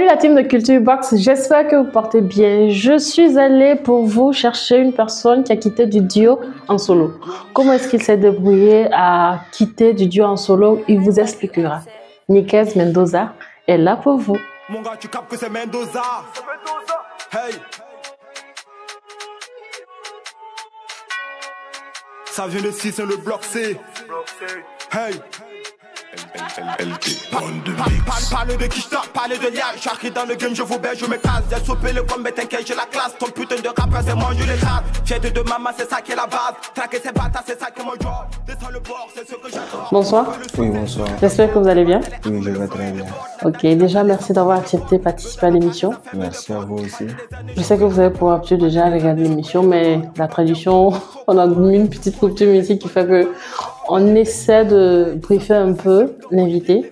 la team de Culture Box, j'espère que vous portez bien. Je suis allée pour vous chercher une personne qui a quitté du duo en solo. Comment est-ce qu'il s'est débrouillé à quitter du duo en solo? Il vous expliquera. Nikez Mendoza est là pour vous. Mon gars, tu captes que c'est Mendoza. Hey. Ça vient de 6, c'est le bloc C. Hey. Parle de qui je tape, parle de liage. J'arrive dans le game, je vous baisse, je me casse. J'ai soupé le combat, t'inquiète, j'ai la classe. Ton putain de rappeur, c'est moi, je les rate. Fiète de maman, c'est ça qui est la base. Traquer ses bâtards, c'est ça qui est mon job. Descends le bord, c'est ce que j'adore. Bonsoir. Oui, bonsoir. J'espère que vous allez bien. Oui, je vais très bien. Ok, déjà merci d'avoir accepté de participer à l'émission. Merci à vous aussi. Je sais que vous avez pour habitude déjà regarder l'émission, mais la tradition, on a une petite coutume ici qui fait que on essaie de briefer un peu l'invité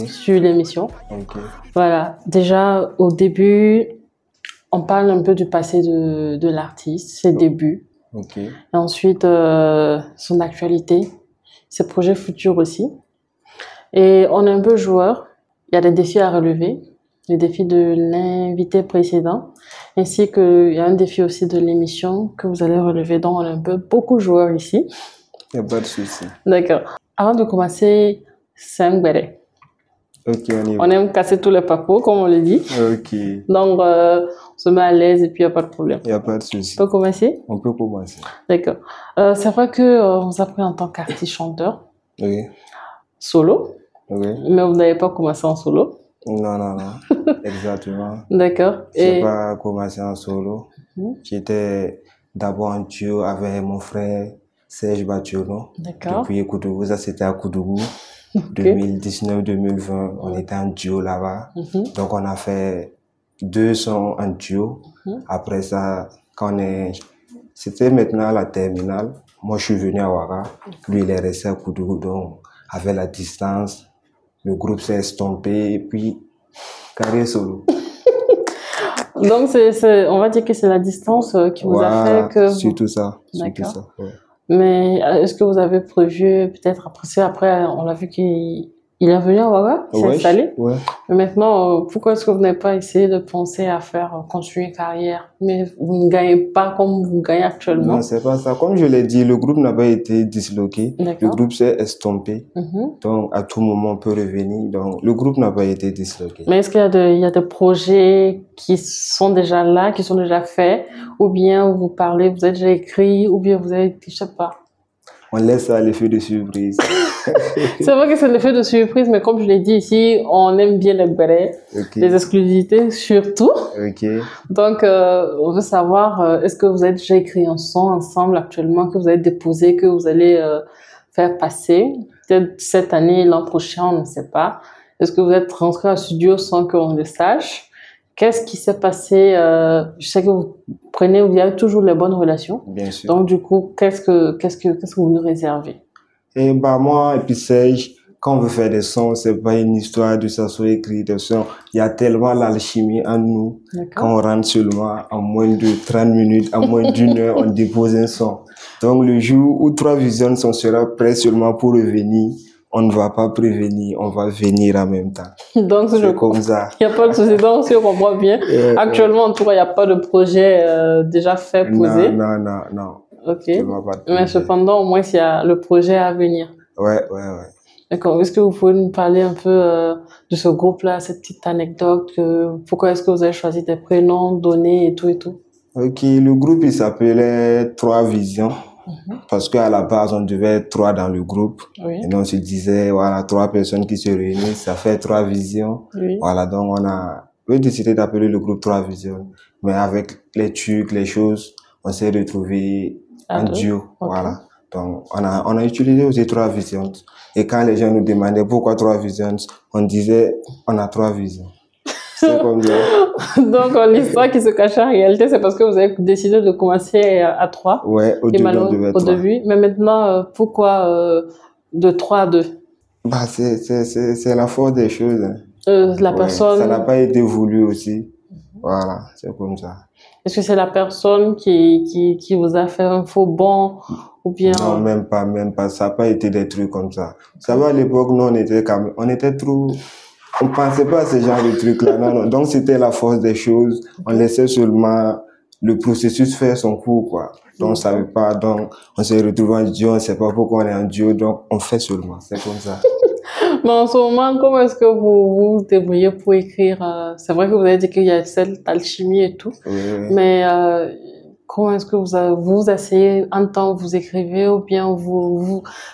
sur l'émission. Voilà, déjà au début, on parle un peu du passé de l'artiste, ses débuts. Et ensuite, son actualité, ses projets futurs aussi. Et on est un peu joueur. Il y a des défis à relever, les défis de l'invité précédent, ainsi qu'il y a un défi aussi de l'émission que vous allez relever. Donc, on est un peu beaucoup joueurs ici. Il n'y a pas de souci. D'accord. Avant de commencer, c'est un béret. Ok, on y va. On aime casser tous les papos, comme on le dit. Ok. Donc, on se met à l'aise et puis il n'y a pas de problème. Il n'y a pas de souci. On peut commencer? On peut commencer. D'accord. C'est vrai qu'on vous a pris en tant qu'artiste chanteur. Oui. Solo. Oui. Mais vous n'avez pas commencé en solo. Non, non, non. Exactement. D'accord. J'ai pas commencé en solo. J'étais d'abord en duo avec mon frère Serge Batuno. D'accord. Depuis Koudougou, ça c'était à Koudougou. 2019-2020, on était en duo là-bas. Donc on a fait 2 sons en duo. Après ça, c'était maintenant à la terminale. Moi je suis venu à Ouaga. Lui il est resté à Koudougou. Donc avec la distance, le groupe s'est estompé et puis carré solo. Donc on va dire que c'est la distance qui vous a fait que... Surtout ça. D'accord. Mais est-ce que vous avez prévu, peut-être après, on l'a vu qu'il est venu à Ouaga, s'est installé. Mais maintenant, pourquoi est-ce que vous n'avez pas essayé de penser à continuer une carrière? Mais vous ne gagnez pas comme vous gagnez actuellement. Non, c'est pas ça. Comme je l'ai dit, le groupe n'a pas été disloqué. Le groupe s'est estompé. Donc, à tout moment, on peut revenir. Donc, le groupe n'a pas été disloqué. Mais est-ce qu'il y a des projets qui sont déjà là, qui sont déjà faits? Ou bien vous parlez, vous avez déjà écrit, ou bien vous avez, je sais pas. On laisse ça à l'effet de surprise. C'est vrai que c'est l'effet de surprise, mais comme je l'ai dit ici, on aime bien les bérets, les exclusivités surtout. Donc, on veut savoir, est-ce que vous avez déjà écrit un son ensemble actuellement, que vous avez déposé, que vous allez faire passer? Peut-être cette année, l'an prochain, on ne sait pas. Est-ce que vous êtes rentré en studio sans qu'on le sache? Qu'est-ce qui s'est passé? Je sais que vous avez toujours les bonnes relations. Bien sûr. Donc, du coup, qu'est-ce que vous nous réservez? Et moi, et puis Serge, quand on veut faire des sons, c'est pas une histoire de s'asseoir écrire des sons. Il y a tellement l'alchimie en nous. Quand on rentre seulement en moins de 30 minutes, en moins d'1 heure, on dépose un son. Donc, le jour où 3 visions on sera prêt seulement pour revenir, on ne va pas prévenir, on va venir en même temps. Donc, c'est comme ça. Il n'y a pas de souci. Donc, si on comprend bien, actuellement, en tout cas, il n'y a pas de projet déjà fait, posé. Non. Ok. Mais cependant, au moins, il y a le projet à venir. Ouais. D'accord. Est-ce que vous pouvez nous parler un peu de ce groupe-là, cette petite anecdote? Pourquoi est-ce que vous avez choisi des prénoms donnés et tout et tout? Ok, le groupe, il s'appelait 3 Visions. Parce qu'à la base, on devait être 3 dans le groupe. Et donc, on se disait, voilà, 3 personnes qui se réunissent, ça fait 3 visions. Voilà, donc on a décidé d'appeler le groupe 3 Visions. Mais avec les trucs, les choses, on s'est retrouvés en duo. Voilà. Donc, on a utilisé aussi 3 Visions. Et quand les gens nous demandaient pourquoi 3 Visions, on disait, on a 3 visions. C'est comme ça. Donc, l'histoire qui se cachait en réalité, c'est parce que vous avez décidé de commencer à 3. Ouais, au début. Mais maintenant, pourquoi de 3 à 2? C'est la force des choses. La personne... Ça n'a pas été voulu aussi. Voilà, c'est comme ça. Est-ce que c'est la personne qui vous a fait un faux bond ou bien... Non, même pas. Ça n'a pas été des trucs comme ça. Ça va, à l'époque, nous, on était trop... on pensait pas à ce genre de trucs-là. Non, non. Donc, c'était la force des choses. On laissait seulement le processus faire son cours, quoi. Donc, on savait pas. Donc, on s'est retrouvé en duo. On sait pas pourquoi on est en duo. Donc, on fait seulement. C'est comme ça. Mais en ce moment, comment est-ce que vous vous débrouillez pour écrire? C'est vrai que vous avez dit qu'il y a cette alchimie et tout. Oui, oui. Mais comment est-ce que vous asseyez un temps, vous écrivez, ou bien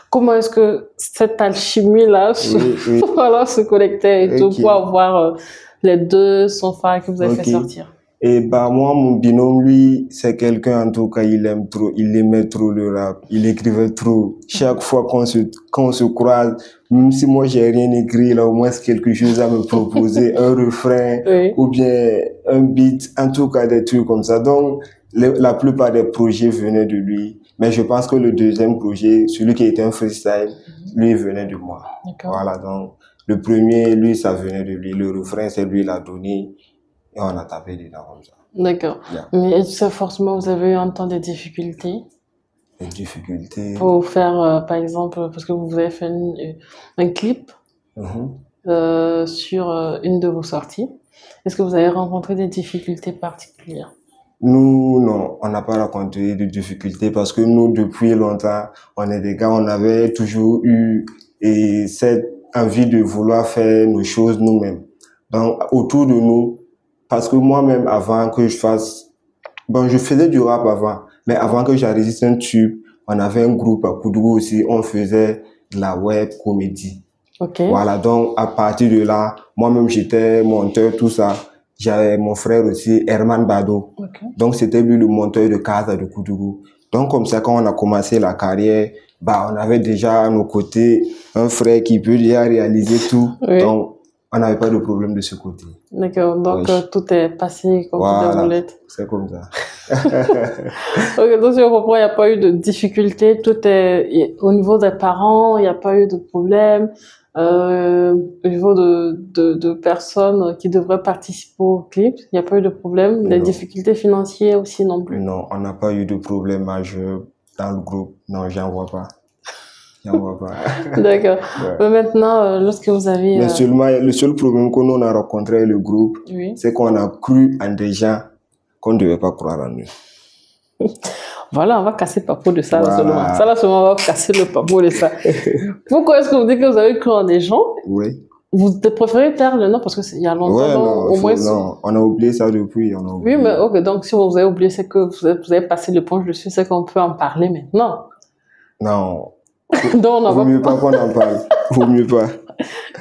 comment est-ce que cette alchimie-là voilà, se connectait et tout pour avoir les deux sons phares que vous avez fait sortir? Et bah, moi, mon binôme, lui, c'est quelqu'un, en tout cas, il aimait trop le rap. Il écrivait trop. Chaque fois qu'on se croise, même si moi, j'ai rien écrit, il a au moins quelque chose à me proposer, un refrain, ou bien un beat, en tout cas, des trucs comme ça. Donc, la plupart des projets venaient de lui. Mais je pense que le deuxième projet, celui qui était un freestyle, lui, venait de moi. Voilà, donc, le premier, lui, ça venait de lui. Le refrain, c'est lui, il a donné. Et on a tapé dedans comme ça. D'accord. Yeah. Mais est-ce que forcément vous avez eu un temps de difficultés? Des difficultés? Pour faire, par exemple, parce que vous avez fait un clip sur une de vos sorties. Est-ce que vous avez rencontré des difficultés particulières? Nous, non, on n'a pas rencontré de difficultés parce que nous, depuis longtemps, on est des gars, on avait toujours eu cette envie de vouloir faire nos choses nous-mêmes. Donc, autour de nous, parce que moi-même, avant que je fasse... Bon, je faisais du rap avant, mais avant que j'enregistre un tube, on avait un groupe à Koudougou aussi, on faisait de la web comédie. Voilà, donc à partir de là, moi-même, j'étais monteur, tout ça. J'avais mon frère aussi, Herman Bado. Donc, c'était lui le monteur de Casa de Koudougou. Donc, comme ça, quand on a commencé la carrière, bah, on avait déjà à nos côtés un frère qui peut déjà réaliser tout. Donc, on n'avait pas de problème de ce côté. D'accord, donc tout est passé comme des roulettes. C'est comme ça. Ok, donc si on comprend, il n'y a pas eu de difficulté, tout est au niveau des parents, il n'y a pas eu de problème. Au niveau de personnes qui devraient participer au clip, il n'y a pas eu de problème. Des difficultés financières aussi non plus. Non, on n'a pas eu de problème majeur dans le groupe. Non, j'en vois pas. D'accord. Mais maintenant, lorsque vous avez... Mais seulement, le seul problème que nous on a rencontré avec le groupe, c'est qu'on a cru en des gens qu'on ne devait pas croire en eux. Voilà, on va casser le papier de ça. Là, seulement. Ça, là, seulement, on va casser le papier de ça. Pourquoi est-ce que vous dites que vous avez cru en des gens? Vous préférez taire le nom parce qu'il y a longtemps. Non, on a oublié ça depuis. Oui, mais ok, donc si vous avez oublié, c'est que vous avez passé le punch dessus, c'est qu'on peut en parler maintenant. Non. Donc, vaut mieux pas qu'on en parle. Vaut mieux pas.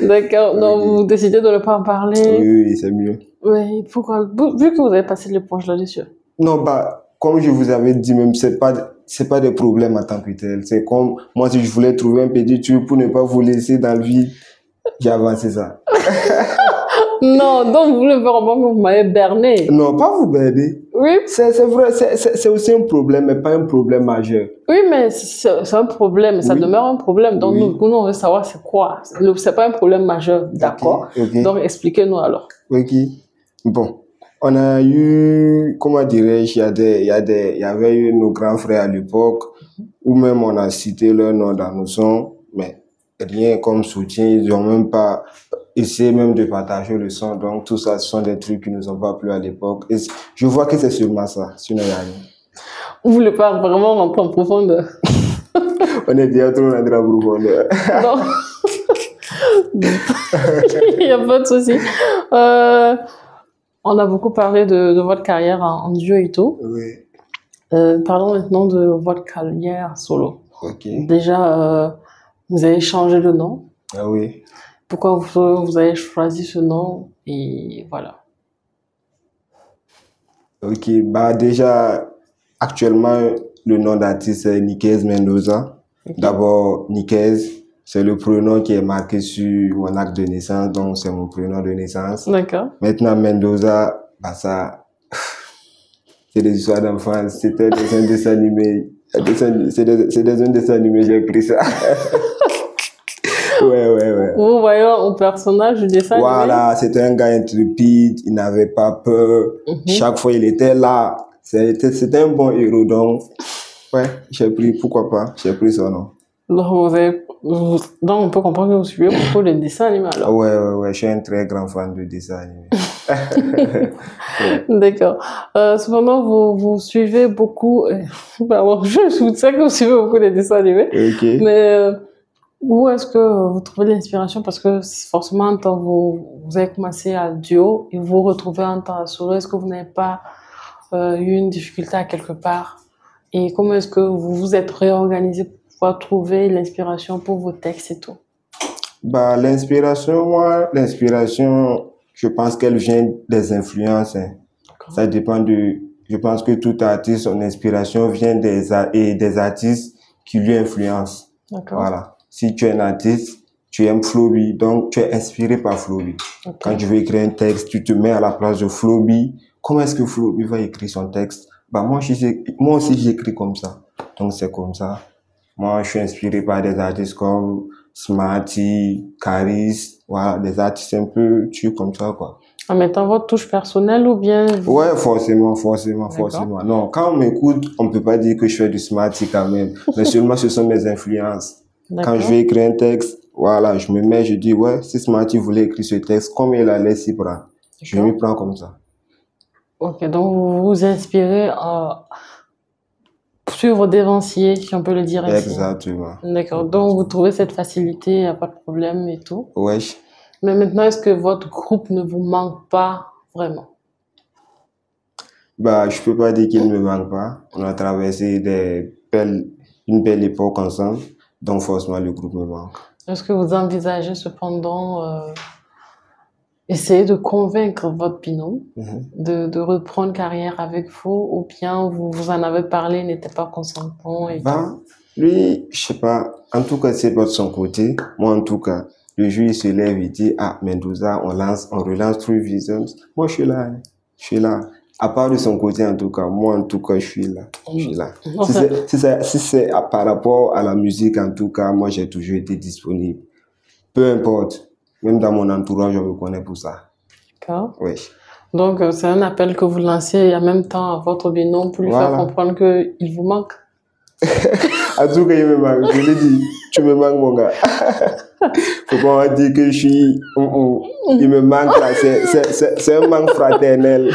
D'accord. Donc, vous décidez de ne pas en parler. Oui, c'est mieux. Oui, pourquoi? Vu que vous avez passé le punch là-dessus. Non, bah, comme je vous avais dit, même, c'est pas des problèmes en tant que tel. C'est comme, moi, si je voulais trouver un petit truc pour ne pas vous laisser dans le vide, j'ai avancé ça. Non, donc vous voulez vraiment que vous m'avez berné. Non, pas vous berner. Oui. C'est vrai, c'est aussi un problème, mais pas un problème majeur. Oui, mais c'est un problème, ça demeure un problème. Donc nous, on veut savoir c'est quoi. C'est pas un problème majeur, d'accord. Donc expliquez-nous alors. Ok. Bon, on a eu, comment dirais-je, il y avait eu nos grands frères à l'époque, ou même on a cité leur nom dans nos sons, mais rien comme soutien, ils n'ont même pas essayé même de partager le son. Donc tout ça, ce sont des trucs qui nous ont pas plu à l'époque. Et je vois que c'est seulement ça, sinon il n'y a rien. Vous voulez pas vraiment rentrer en profondeur? On est déjà trop dans la profondeur. Non. Il n'y a pas de souci. On a beaucoup parlé de votre carrière en duo et tout. Parlons maintenant de votre carrière solo. Déjà, vous avez changé de nom. Ah oui. Pourquoi vous avez choisi ce nom et voilà. Ok, bah déjà, actuellement, le nom d'artiste c'est Nikez Mendoza. D'abord, Nikez, c'est le prénom qui est marqué sur mon acte de naissance, donc c'est mon prénom de naissance. D'accord. Maintenant, Mendoza, bah ça, c'est des histoires d'enfance, c'était dans un dessin animé. C'est dans un dessin animé, j'ai pris ça. Ouais. Vous voyez un personnage du dessin animé? Voilà, c'était un gars intrépide, il n'avait pas peur. Chaque fois, il était là. C'était un bon héros, donc, ouais, j'ai pris, pourquoi pas, j'ai pris son nom. Donc, vous avez Donc, on peut comprendre que vous suivez beaucoup de dessins animés alors. Ouais, je suis un très grand fan de dessins animés. D'accord. Cependant, vous suivez beaucoup... Pardon, je vous sais que vous suivez beaucoup de dessins animés. Ok. Mais où est-ce que vous trouvez l'inspiration? Parce que forcément, quand vous avez commencé à duo et vous vous retrouvez en temps à solo, est-ce que vous n'avez pas eu une difficulté à quelque part? Et comment est-ce que vous vous êtes réorganisé pour pouvoir trouver l'inspiration pour vos textes et tout? Bah, l'inspiration, je pense qu'elle vient des influences. Hein. Ça dépend de... Je pense que tout artiste, son inspiration vient des artistes qui lui influencent. Voilà. Si tu es un artiste, tu aimes Flobi, donc tu es inspiré par Flobi. Quand tu veux écrire un texte, tu te mets à la place de Flobi. Comment est-ce que Flobi va écrire son texte? Bah, moi aussi, j'écris comme ça. Donc, c'est comme ça. Moi, je suis inspiré par des artistes comme Smarty, Caris, voilà, des artistes un peu comme ça, quoi. En mettant votre touche personnelle ou bien... Ouais, forcément. Non, quand on m'écoute, on peut pas dire que je fais du Smarty quand même. Mais seulement, ce sont mes influences. Quand je vais écrire un texte, voilà, je me mets, je dis, ouais, si Smarty voulait écrire ce texte, comme il allait s'y prendre. Je m'y prends comme ça. Ok, donc vous vous inspirez sur vos dévanciers, si on peut le dire ainsi. Exactement. D'accord, donc vous trouvez cette facilité, il n'y a pas de problème et tout. Ouais. Mais maintenant, est-ce que votre groupe ne vous manque pas vraiment? Bah, je peux pas dire qu'il ne me manque pas. On a traversé une belle époque ensemble, donc forcément le groupe me manque. Est-ce que vous envisagez cependant essayer de convaincre votre binôme de reprendre carrière avec vous, ou bien vous en avez parlé, il n'était pas consentant et lui, je sais pas, en tout cas c'est pas de son côté. Moi en tout cas, le jour il se lève, il dit Mendoza, on relance True Visions. Moi je suis là. À part de son côté en tout cas, moi en tout cas je suis là. Si c'est par rapport à la musique en tout cas, moi j'ai toujours été disponible. Peu importe. Même dans mon entourage, je me connais pour ça. D'accord. Oui. Donc, c'est un appel que vous lancez et en même temps à votre binôme pour lui faire comprendre qu'il vous manque. En tout cas, il me manque. Je l'ai dit, tu me manques, mon gars. Faut pas dire que je suis... Il me manque là. C'est un manque fraternel.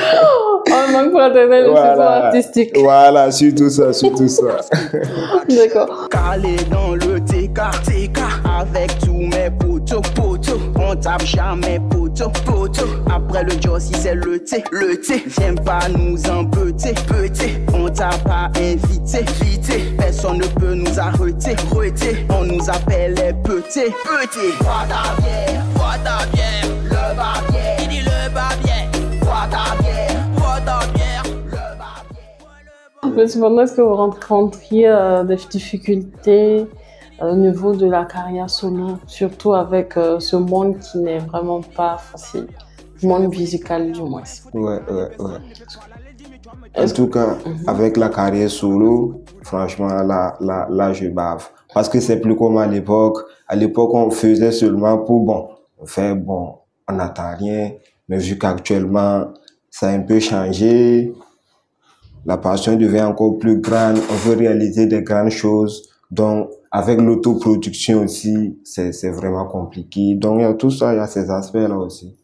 Un manque fraternel, c'est artistique. Voilà, surtout ça. D'accord. Calé dans le TK, avec tous mes potos. On tape jamais poteau. Après le job, si c'est le thé. Viens pas nous embêter. On t'a pas invité. Personne ne peut nous arrêter. On nous appelle les petits. Bois ta bière, le barbier. Il dit le barbier. Bois ta bière, le barbier. Mais cependant, est-ce que vous rencontriez des difficultés au niveau de la carrière solo, surtout avec ce monde qui n'est vraiment pas facile, le monde musical du moins? Ouais. En tout cas, avec la carrière solo, franchement, là, je bave. Parce que c'est plus comme à l'époque. À l'époque, on faisait seulement pour, on n'attend rien. Mais vu qu'actuellement, ça a un peu changé, la passion devient encore plus grande, on veut réaliser des grandes choses. Donc, avec l'autoproduction aussi, c'est vraiment compliqué. Donc, il y a tout ça, il y a ces aspects-là aussi.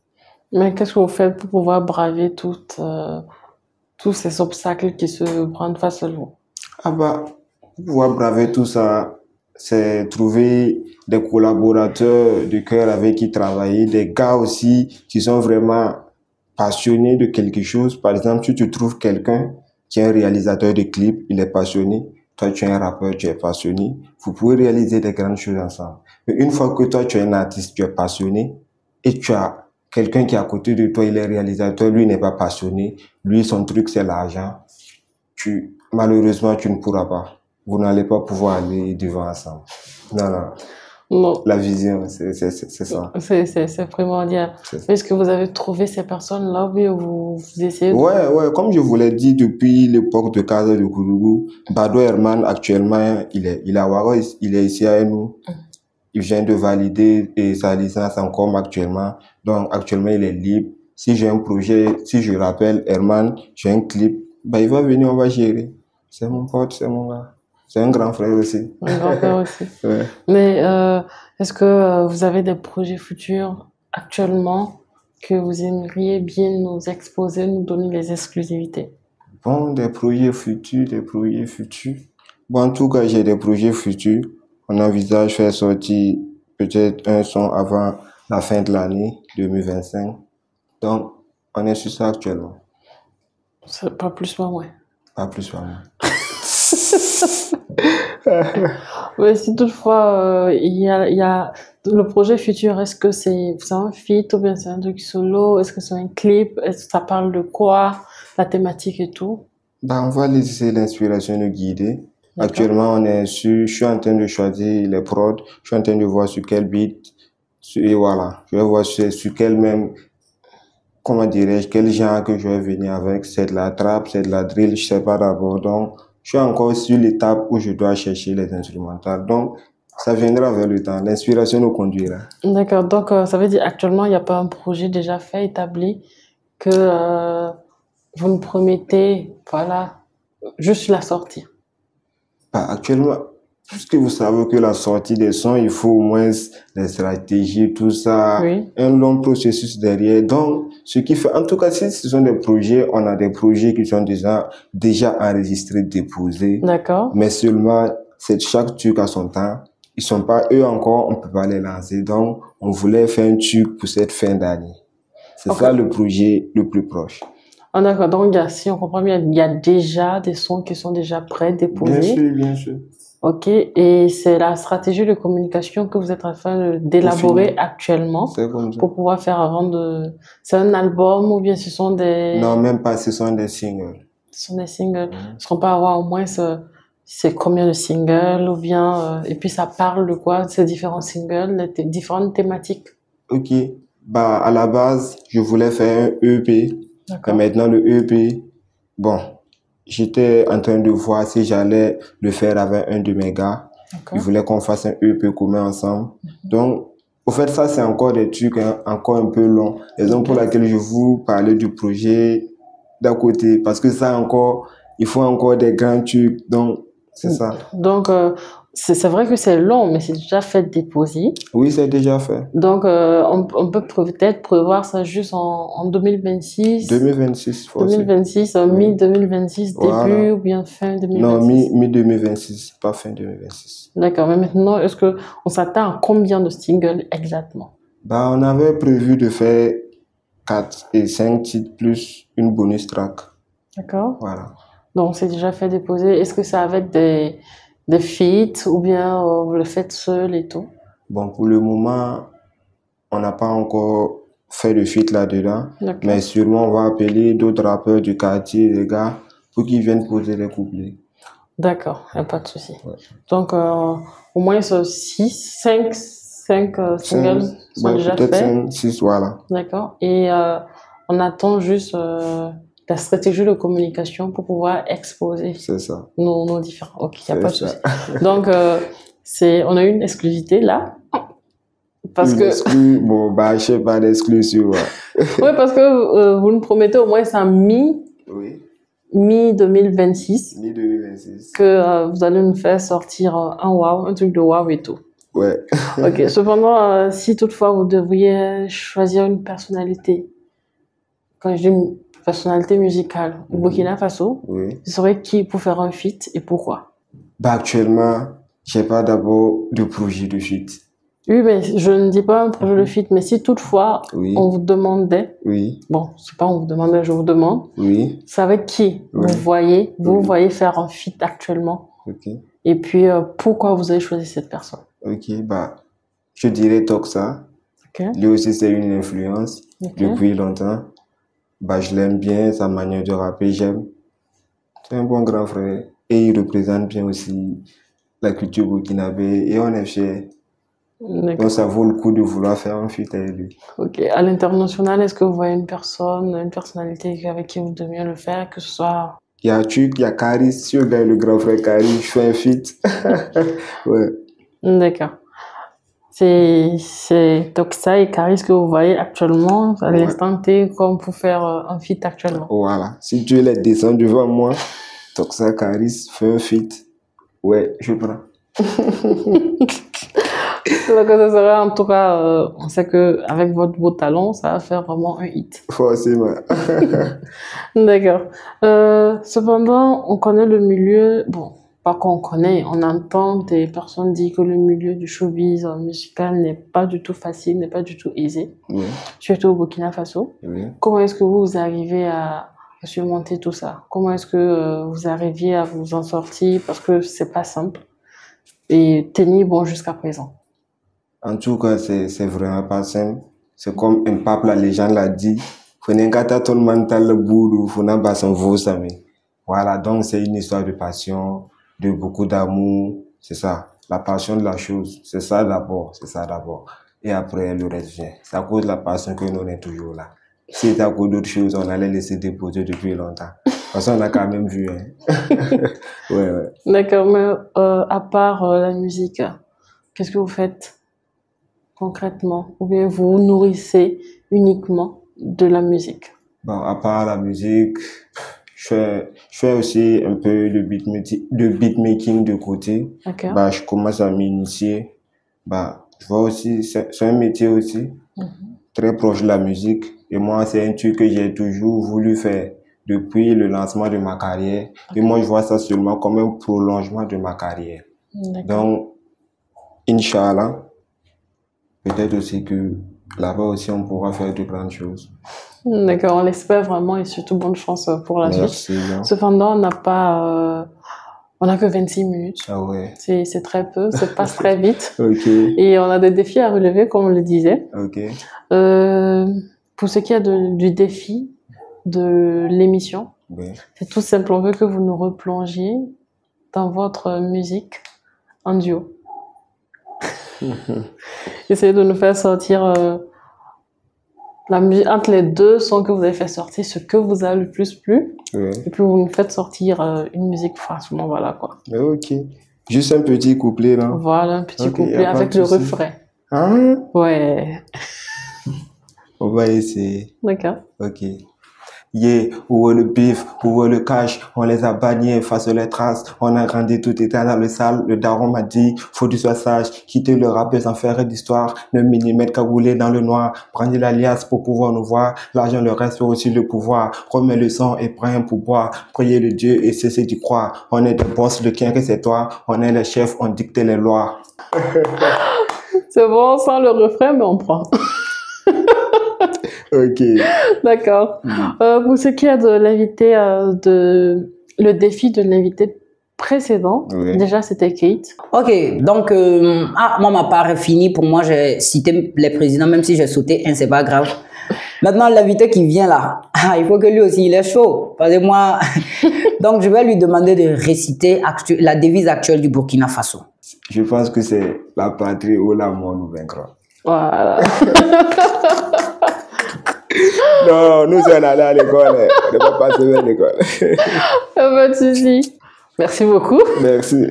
Mais qu'est-ce que vous faites pour pouvoir braver tous ces obstacles qui se prennent face à vous? Pour pouvoir braver tout ça, c'est trouver des collaborateurs de cœur avec qui travailler, des gars aussi qui sont vraiment passionnés de quelque chose. Par exemple, si tu trouves quelqu'un qui est un réalisateur de clips, il est passionné. Toi, tu es un rappeur, tu es passionné. Vous pouvez réaliser des grandes choses ensemble. Mais une fois que toi, tu es un artiste, tu es passionné, et tu as quelqu'un qui est à côté de toi, il est réalisateur, lui n'est pas passionné. Lui, son truc, c'est l'argent. Malheureusement, tu ne pourras pas. Vous n'allez pas pouvoir aller devant ensemble. Non. La vision, c'est ça. C'est primordial. Est-ce que vous avez trouvé ces personnes-là ou vous essayez de... Ouais. Comme je vous l'ai dit, depuis l'époque de Casa de Kourougou, Bado Herman, actuellement, il est à Waro, il est ici à nous. Il vient de valider sa licence en com actuellement. Donc, actuellement, il est libre. Si j'ai un projet, si je rappelle Herman, j'ai un clip, il va venir, on va gérer. C'est mon pote, c'est mon gars. C'est un grand frère aussi. Un grand frère aussi. Ouais. Mais est-ce que vous avez des projets futurs actuellement que vous aimeriez bien nous exposer, nous donner les exclusivités? Bon, des projets futurs. Bon, en tout cas, j'ai des projets futurs. On envisage faire sortir peut-être un son avant la fin de l'année 2025. Donc, on est sur ça actuellement. C'est pas plus, pas moins. Pas plus, pas moins. Mais si toutefois, il y a le projet futur, est-ce que c'est un feat ou bien c'est un truc solo? Est-ce que c'est un clip? Est-ce que ça parle de quoi? La thématique et tout? On va laisser l'inspiration nous guider. Actuellement, je suis en train de choisir les prods. Je suis en train de voir sur quel beat. Et voilà. Je vais voir sur quel même, comment dirais-je, quel genre que je vais venir avec. C'est de la trap, c'est de la drill, je sais pas d'abord. Donc, je suis encore sur l'étape où je dois chercher les instrumentales. Donc, ça viendra avec le temps. L'inspiration nous conduira. D'accord. Donc, ça veut dire actuellement, il n'y a pas un projet déjà fait, établi, que vous me promettez, voilà, juste la sortie. Actuellement, puisque vous savez que la sortie des sons, il faut au moins des stratégies, tout ça, oui. Un long processus derrière. Donc, ce qui fait, en tout cas, si ce sont des projets, on a des projets qui sont déjà enregistrés, déposés. D'accord. Mais seulement, c'est chaque truc à son temps. Ils sont pas, eux encore, on peut pas les lancer. Donc, on voulait faire un truc pour cette fin d'année. C'est ça le projet le plus proche. Ah, d'accord. Donc, si on comprend bien, il y a déjà des sons qui sont déjà prêts, déposés. Bien sûr, bien sûr. Ok. Et c'est la stratégie de communication que vous êtes en train d'élaborer actuellement pour pouvoir faire avant de... C'est un album ou bien ce sont des... Non, même pas, ce sont des singles. Ce sont des singles. Est-ce qu'on peut avoir au moins c'est combien de singles ou bien... et puis ça parle de quoi, ces différents singles, les différentes thématiques? Ok. À la base, je voulais faire un EP. Mais maintenant, le EP, bon, j'étais en train de voir si j'allais le faire avec un de mes gars. Il voulait qu'on fasse un EP commun ensemble. Donc, au fait, ça, c'est encore des trucs encore un peu longs. Raison pour laquelle je vous parlais du projet d'à côté. Parce que ça encore, il faut encore des grands trucs. Donc, c'est ça. Donc, c'est vrai que c'est long, mais c'est déjà fait déposer. Oui, c'est déjà fait. Donc, on peut peut-être prévoir ça juste en 2026. 2026, forcément. 2026, mi-2026, début ou bien fin 2026? Non, mi-2026, pas fin 2026. D'accord, mais maintenant, est-ce qu'on s'attend à combien de singles exactement? On avait prévu de faire 4 et 5 titres plus une bonus track. D'accord. Voilà. Donc, c'est déjà fait déposer. Est-ce que ça va être des feats ou bien vous le faites seul et tout? Bon, pour le moment, on n'a pas encore fait de feat là-dedans. Mais sûrement, on va appeler d'autres rappeurs du quartier, les gars, pour qu'ils viennent poser les couplets. D'accord, il n'y a pas de souci. Donc, au moins 5 singles sont déjà faits. Peut-être 5, 6, voilà. D'accord. Et on attend juste la stratégie de communication pour pouvoir exposer nos différents. Ok, il n'y a pas de souci. Donc, on a une exclusivité là. Parce que... Bon, je sais pas d'exclusive. Oui, parce que vous nous promettez au moins ça mi-2026. Mi-2026. Que vous allez nous faire sortir un truc de wow et tout. Ouais. Ok. Cependant, si toutefois vous devriez choisir une personnalité, quand je dis personnalité musicale au Burkina Faso, ce serait qui pour faire un feat et pourquoi? Actuellement, j'ai pas d'abord de projet de feat. Oui, mais je ne dis pas un projet de feat, mais si toutefois on vous demandait, bon, c'est pas on vous demandait, je vous demande, c'est avec qui vous voyez faire un feat actuellement. Et puis pourquoi vous avez choisi cette personne? Ok, je dirais Toxa. Lui aussi c'est une influence depuis longtemps. Je l'aime bien, sa manière de rapper, j'aime. C'est un bon grand frère et il représente bien aussi la culture burkinabé et on est fiers. Donc ça vaut le coup de vouloir faire un feat avec lui. Ok. À l'international, est-ce que vous voyez une personnalité avec qui vous devriez le faire, que ce soit... Il y a Caris, si on gagne le grand frère Caris, je fais un feat. Ouais. D'accord. C'est Toxa et Caris que vous voyez actuellement, à l'instant T, comme pour faire un feat actuellement. Voilà. Si tu les descends devant moi, Toxa, Caris, fais un feat. Ouais, je prends. Donc, ça serait en tout cas, on sait qu'avec votre beau talent, ça va faire vraiment un hit. Forcément. D'accord. Cependant, on connaît le milieu, bon, pas qu'on connaît, on entend des personnes dire que le milieu du showbiz musical n'est pas du tout facile, n'est pas du tout aisé, oui. Surtout au Burkina Faso. Oui. Comment est-ce que vous arrivez à surmonter tout ça? Comment est-ce que vous arriviez à vous en sortir? Parce que c'est pas simple. Et tenir bon jusqu'à présent. En tout cas, c'est vraiment pas simple. C'est comme un pape, la légende l'a dit. Voilà, donc c'est une histoire de passion, de beaucoup d'amour. C'est ça, la passion de la chose. C'est ça d'abord, c'est ça d'abord. Et après, le reste vient. C'est à cause de la passion que nous on est toujours là. Si c'était à cause d'autres choses, on allait laisser déposer depuis longtemps. Parce qu'on a quand même vu. Hein. Ouais. D'accord, mais à part la musique, qu'est-ce que vous faites concrètement? Ou bien vous vous nourrissez uniquement de la musique? Bon, à part la musique, je fais aussi un peu de beatmaking de côté. Okay. Bah, je commence à m'initier. Bah, je vois aussi, c'est un métier aussi, très proche de la musique. Et moi, c'est un truc que j'ai toujours voulu faire depuis le lancement de ma carrière. Okay. Et moi, je vois ça seulement comme un prolongement de ma carrière. Donc, Inch'Allah, peut-être aussi que là-bas aussi, on pourra faire de grandes choses. D'accord, on l'espère vraiment et surtout bonne chance pour la suite. Bien. Cependant, on n'a que 26 minutes. Ah ouais. C'est très peu, ça passe très vite. Okay. Et on a des défis à relever, comme on le disait. Okay. Pour ce qui est du défi de l'émission, oui. C'est tout simple, on veut que vous nous replongiez dans votre musique en duo. Essayez de nous faire sortir la musique entre les deux sons que vous avez fait sortir, ce que vous a le plus plu. Oui. Et puis vous nous faites sortir une musique franchement, voilà quoi. Ok. Juste un petit couplet là. Voilà, un petit couplet avec le refrain. Hein? Ouais. On va essayer. D'accord. Ok. Yeah, où est le bif, où est le cash, on les a bannis, efface les traces, on a grandi, tout était dans le sale, le daron m'a dit, faut que tu sois sage, quitter le rap sans faire d'histoire, ne millimètre cagoulé dans le noir, prendre l'alias pour pouvoir nous voir, l'argent le reste aussi le pouvoir, remets le sang et prends un pourboire, priez le Dieu et cessez d'y croire, on est des boss, le king c'est toi, on est les chefs, on dicte les lois. C'est bon, sans le refrain, mais on prend. Ok. D'accord. Pour ce qui est de l'invité, le défi de l'invité précédent, oui. Déjà c'était Kate. Ok, donc moi ma part est finie. Pour moi, j'ai cité les présidents, même si j'ai sauté un, c'est pas grave. Maintenant, l'invité qui vient là, il faut que lui aussi il est chaud. Parce que moi, donc je vais lui demander de réciter la devise actuelle du Burkina Faso. Je pense que c'est la patrie ou la mort nous vaincra. Voilà. Non, nous sommes allés à l'école, on n'est pas passé à l'école. Pas de souci. Merci beaucoup. Merci.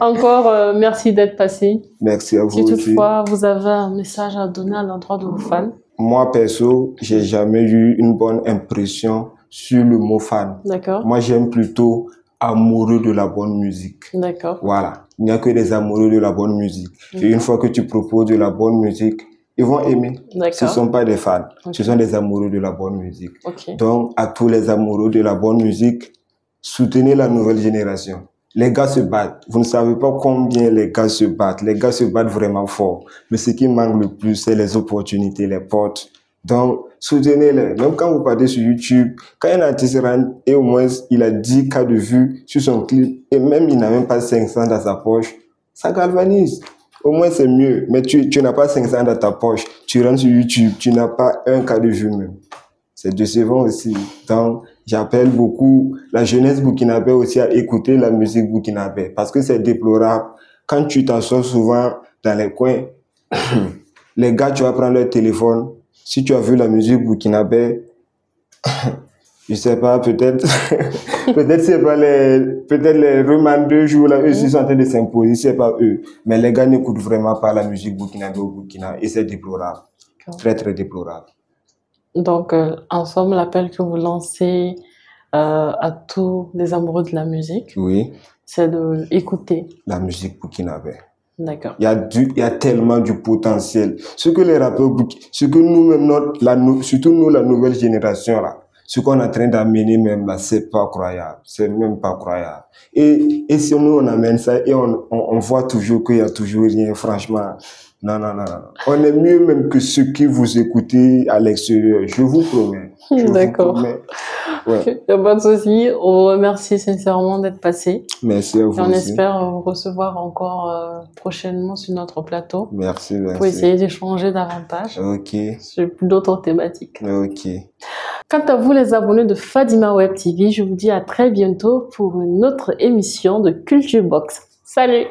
Encore, merci d'être passé. Merci à vous. Si toutefois vous avez un message à donner à l'endroit de vos fans. Moi, perso, j'ai jamais eu une bonne impression sur le mot fan. D'accord. Moi, j'aime plutôt amoureux de la bonne musique. D'accord. Voilà. Il n'y a que des amoureux de la bonne musique. Et une fois que tu proposes de la bonne musique, ils vont aimer. Ce ne sont pas des fans. Ce sont des amoureux de la bonne musique. Donc, à tous les amoureux de la bonne musique, soutenez la nouvelle génération. Les gars se battent. Vous ne savez pas combien les gars se battent. Les gars se battent vraiment fort. Mais ce qui manque le plus, c'est les opportunités, les portes. Donc, soutenez-les. Même quand vous partez sur YouTube, quand un artiste rentre et au moins il a 10 cas de vues sur son clip et même il n'a même pas 500 dans sa poche, ça galvanise. Au moins, c'est mieux. Mais tu n'as pas 500 dans ta poche. Tu rentres sur YouTube, tu n'as pas un cas de vue même. C'est décevant aussi. Donc, j'appelle beaucoup la jeunesse burkinabé aussi à écouter la musique burkinabé. Parce que c'est déplorable. Quand tu t'en sors souvent dans les coins, les gars, tu vas prendre leur téléphone. Si tu as vu la musique burkinabé, je sais pas, peut-être c'est pas les Roman 2 jours là, eux ils sont en train de s'imposer, c'est pas eux. Mais les gars n'écoutent vraiment pas la musique burkinabé au Burkina et c'est déplorable. Très, très déplorable. Donc, en somme, l'appel que vous lancez à tous les amoureux de la musique. Oui. C'est d'écouter la musique burkinabé. D'accord. Il y a tellement du potentiel. Ce que les rappeurs, ce que nous-mêmes, surtout nous, la nouvelle génération, là, ce qu'on est en train d'amener même là, c'est pas croyable. C'est même pas croyable. Et si nous, on amène ça et on voit toujours qu'il y a toujours rien, franchement. Non. On est mieux même que ceux qui vous écoutez à l'extérieur. Je vous promets. D'accord. Ouais. Il n'y a pas de souci. On vous remercie sincèrement d'être passé. Merci à vous. Et on espère vous recevoir encore prochainement sur notre plateau. Merci. Pour essayer d'échanger davantage. Ok. Sur d'autres thématiques. Ok. Quant à vous, les abonnés de Fadima Web TV, je vous dis à très bientôt pour une autre émission de Culture Box. Salut!